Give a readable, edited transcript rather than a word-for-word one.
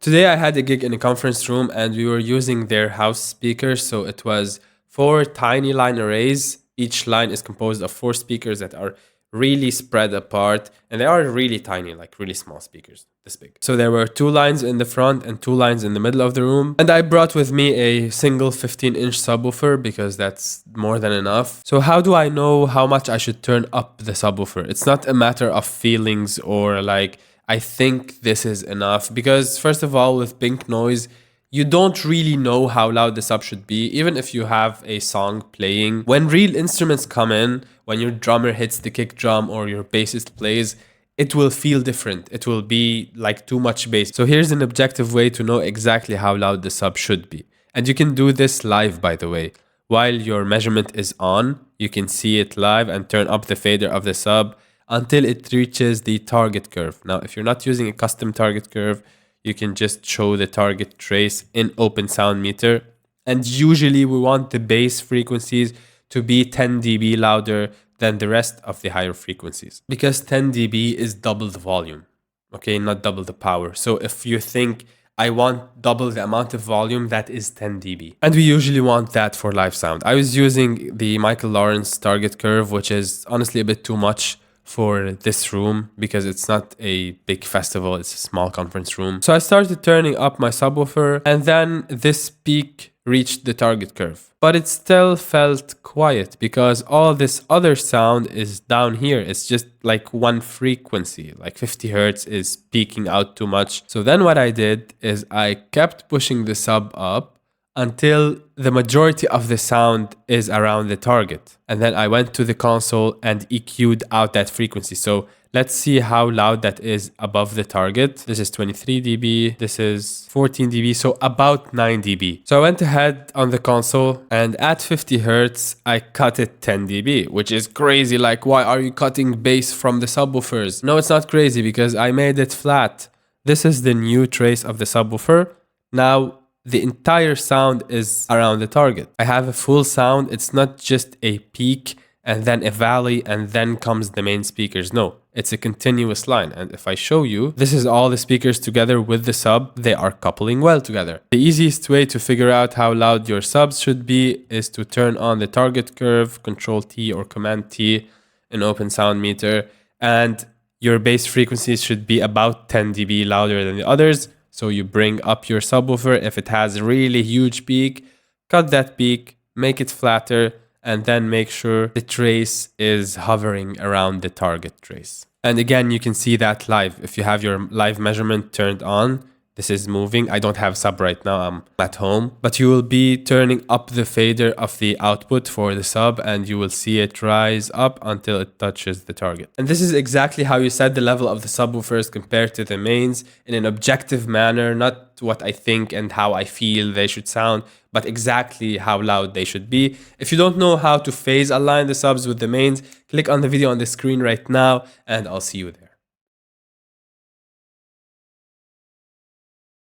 Today I had a gig in a conference room and we were using their house speakers. So it was 4 tiny line arrays. Each line is composed of 4 speakers that are really spread apart, and they are really tiny, like really small speakers, this big. So there were 2 lines in the front and 2 lines in the middle of the room. And I brought with me a single 15-inch subwoofer because that's more than enough. So how do I know how much I should turn up the subwoofer? It's not a matter of feelings or like, I think this is enough, because first of all, with pink noise, you don't really know how loud the sub should be, even if you have a song playing. When real instruments come in, when your drummer hits the kick drum or your bassist plays, it will feel different. It will be like too much bass. So here's an objective way to know exactly how loud the sub should be. And you can do this live, by the way. While your measurement is on, you can see it live and turn up the fader of the sub until it reaches the target curve. Now, if you're not using a custom target curve, you can just show the target trace in Open Sound Meter. And usually we want the bass frequencies to be 10 dB louder than the rest of the higher frequencies, because 10 dB is double the volume, okay, not double the power. So if you think I want double the amount of volume, that is 10 dB. And we usually want that for live sound. I was using the Michael Lawrence target curve, which is honestly a bit too much for this room because it's not a big festival, it's a small conference room. So I started turning up my subwoofer, and then this peak reached the target curve. But it still felt quiet because all this other sound is down here. It's just like one frequency, like 50 hertz is peaking out too much. So then what I did is I kept pushing the sub up until the majority of the sound is around the target. And then I went to the console and EQ'd out that frequency. So let's see how loud that is above the target. This is 23 dB, this is 14 dB, so about 9 dB. So I went ahead on the console and at 50 hertz, I cut it 10 dB, which is crazy. Like, why are you cutting bass from the subwoofers? No, it's not crazy because I made it flat. This is the new trace of the subwoofer. Now, the entire sound is around the target. I have a full sound. It's not just a peak and then a valley and then comes the main speakers. No, it's a continuous line. And if I show you, this is all the speakers together with the sub. They are coupling well together. The easiest way to figure out how loud your subs should be is to turn on the target curve, Control T or Command T in Open Sound Meter, and your bass frequencies should be about 10 dB louder than the others. So you bring up your subwoofer. If it has a really huge peak, cut that peak, make it flatter, and then make sure the trace is hovering around the target trace. And again, you can see that live. If you have your live measurement turned on, this is moving. I don't have sub right now, I'm at home. But you will be turning up the fader of the output for the sub and you will see it rise up until it touches the target. And this is exactly how you set the level of the subwoofers compared to the mains in an objective manner, not what I think and how I feel they should sound, but exactly how loud they should be. If you don't know how to phase align the subs with the mains, click on the video on the screen right now and I'll see you there.